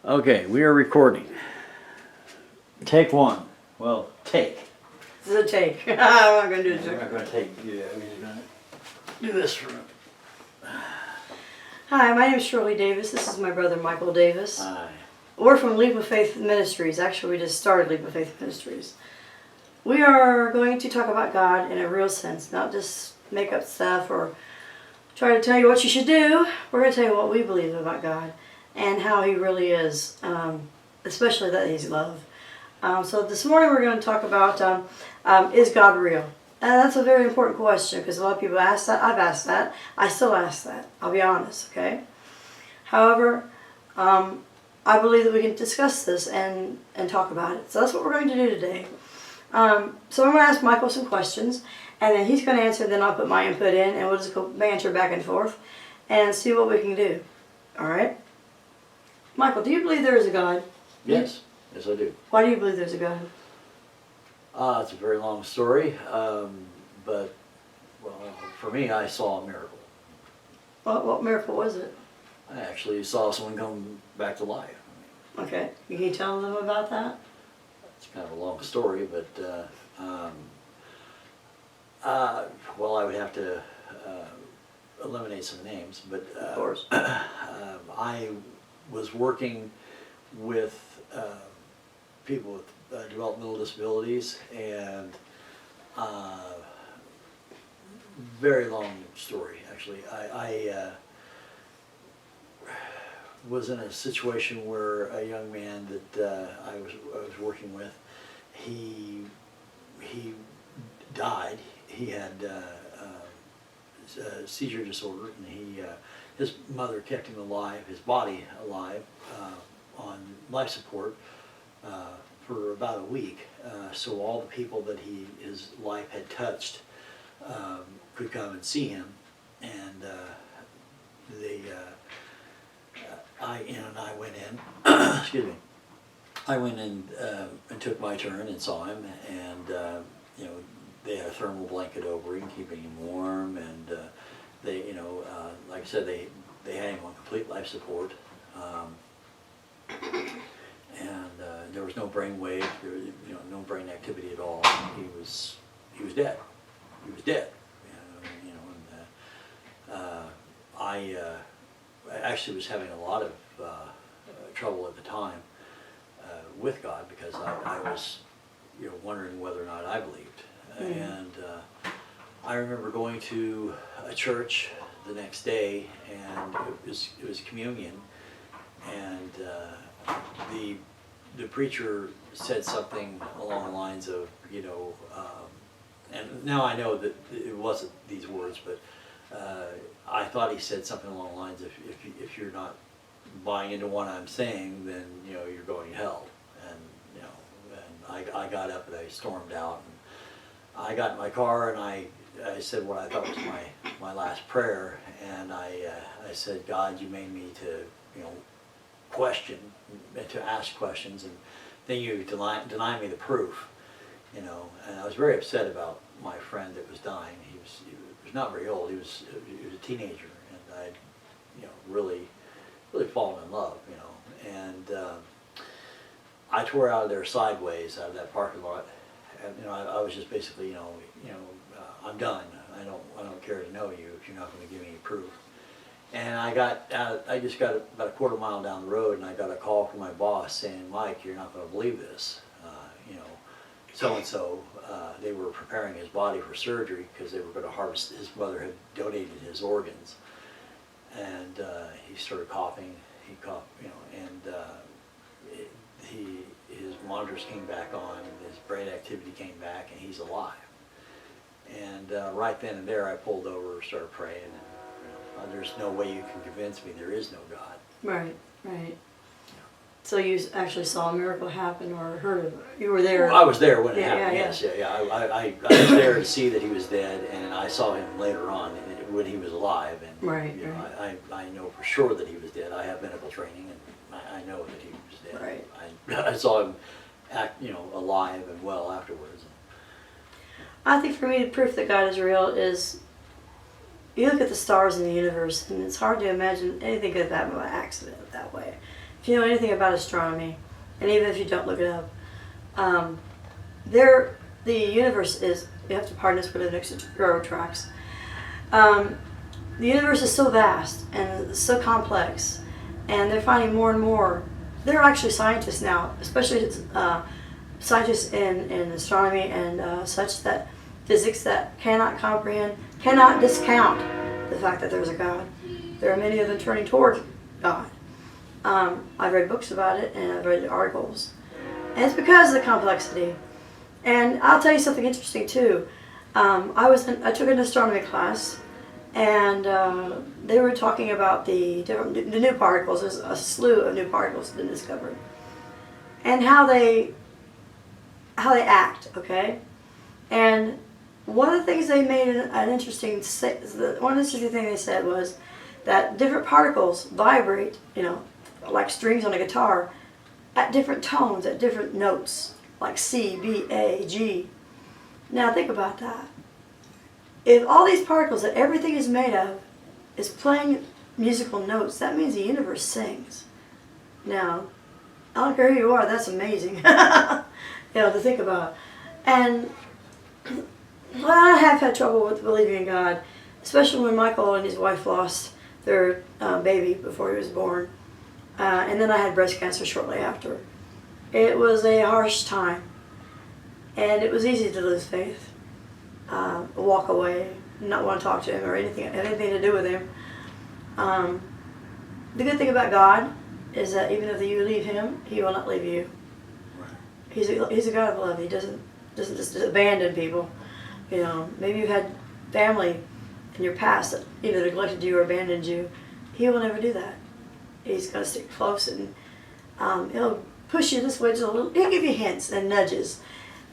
Okay, we are recording. Take one. Well, take. This is a take. I'm not going to do We're it. not going to take. Yeah, we're just going to do this for. Hi, my name is Shirley Davis. This is my brother Michael Davis. Hi. We're from Leap of Faith Ministries. Actually, we just started Leap of Faith Ministries. We are going to talk about God in a real sense, not just make up stuff or try to tell you what you should do. We're going to tell you what we believe about God and how He really is, especially that He's love. So this morning we're going to talk about is God real? And that's a very important question because a lot of people ask that. I've asked that. I still ask that. I'll be honest, okay? However, I believe that we can discuss this and talk about it. So that's what we're going to do today. So I'm going to ask Michael some questions, and then he's going to answer, then I'll put my input in, and we'll just go banter back and forth and see what we can do. All right? Michael, do you believe there is a God? Yes. Yes, I do. Why do you believe there's a God? It's a very long story, but well, for me, I saw a miracle. What miracle was it? I actually saw someone come back to life. Okay. Can you tell them about that? It's kind of a long story, but well, I would have to eliminate some names, but Of course. I was working with people with developmental disabilities, and very long story actually. I was in a situation where a young man that I was working with, he died. He had seizure disorder, and his mother kept him alive, his body alive, on life support for about a week. So all the people that his life had touched could come and see him, and I went in. Excuse me. I went in and took my turn and saw him, and they had a thermal blanket over him, keeping him warm, and they, like I said, they had him on complete life support, and there was no brain wave, there was, no brain activity at all. He was dead. He was dead. I actually was having a lot of trouble at the time with God, because I was wondering whether or not I believed. And I remember going to a church the next day, and it was communion, and the preacher said something along the lines of, and now I know that it wasn't these words, but I thought he said something along the lines of, if you're not buying into what I'm saying, then you're going to hell. And and I got up and I stormed out, and I got in my car, and I said what I thought was my last prayer, and I said, God, you made me to question, to ask questions, and then you deny me the proof, and I was very upset about my friend that was dying. He was not very old. He was a teenager, and I'd really fallen in love, and I tore out of there sideways, out of that parking lot, and I was just basically I'm done. I don't care to know you if you're not going to give me any proof. And I just got about a quarter mile down the road, and I got a call from my boss saying, Mike, you're not going to believe this. So-and-so, they were preparing his body for surgery because they were going to harvest, his mother had donated his organs. And he started coughing, he coughed, and his monitors came back on, and his brain activity came back, and he's alive. And right then and there, I pulled over, started praying, and there's no way you can convince me there is no God. Right, right. So you actually saw a miracle happen, or heard of it? You were there? Well, I was there when it happened, yeah. yes, yeah. I was there to see that he was dead, and I saw him later on when he was alive. And Right, I know for sure that he was dead. I have medical training, and I know that he was dead. Right. I saw him act, alive and well afterwards. I think for me, the proof that God is real is you look at the stars in the universe, and it's hard to imagine anything could happen by accident that way. if you know anything about astronomy, and even if you don't look it up, the universe is, you have to pardon us for the next railroad tracks. The universe is so vast and so complex, and they're finding more and more. There are actually scientists now, especially scientists in astronomy and such, that physics, that cannot comprehend, cannot discount the fact that there's a God. There are many of them turning toward God. I've read books about it, and I've read articles. And it's because of the complexity. And I'll tell you something interesting too. I took an astronomy class, and they were talking about the new particles. There's a slew of new particles been discovered, and how they act. Okay, and one of the things they made an interesting thing they said was that different particles vibrate, like strings on a guitar, at different tones, at different notes, like C, B, A, G. Now think about that. If all these particles that everything is made of is playing musical notes, that means the universe sings. Now, I don't care who you are, that's amazing. To think about. And well, I have had trouble with believing in God, especially when Michael and his wife lost their baby before he was born. And then I had breast cancer shortly after. It was a harsh time, and it was easy to lose faith, walk away, not want to talk to him or anything to do with him. The good thing about God is that even if you leave him, he will not leave you. He's a God of love. He doesn't just abandon people. Maybe you've had family in your past that either neglected you or abandoned you. He will never do that. He's going to stick close, and he'll push you this way just a little. He'll give you hints and nudges,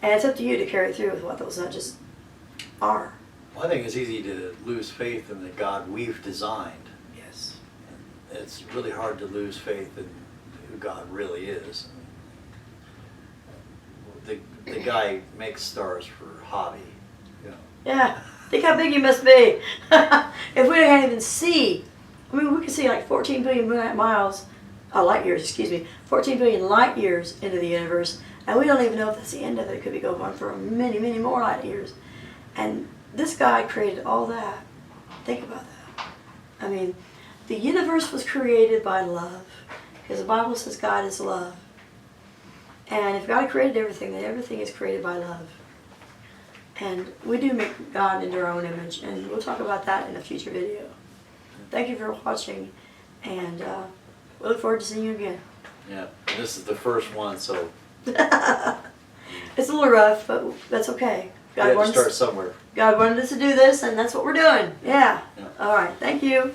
and it's up to you to carry through with what those nudges are. Well, I think it's easy to lose faith in the God we've designed. Yes. And it's really hard to lose faith in who God really is. The guy makes stars for hobby. Yeah. Think how big you must be. If we can't even see, we can see like 14 billion light years, 14 billion light years into the universe, and we don't even know if that's the end of it. It could be going on for many, many more light years. And this guy created all that. Think about that. The universe was created by love, because the Bible says God is love. And if God created everything, then everything is created by love. And we do make God into our own image, and we'll talk about that in a future video. Thank you for watching, and we look forward to seeing you again. Yeah, this is the first one, so It's a little rough, but that's okay. we had to start somewhere. God wanted us to do this, and that's what we're doing. Yeah. All right. Thank you.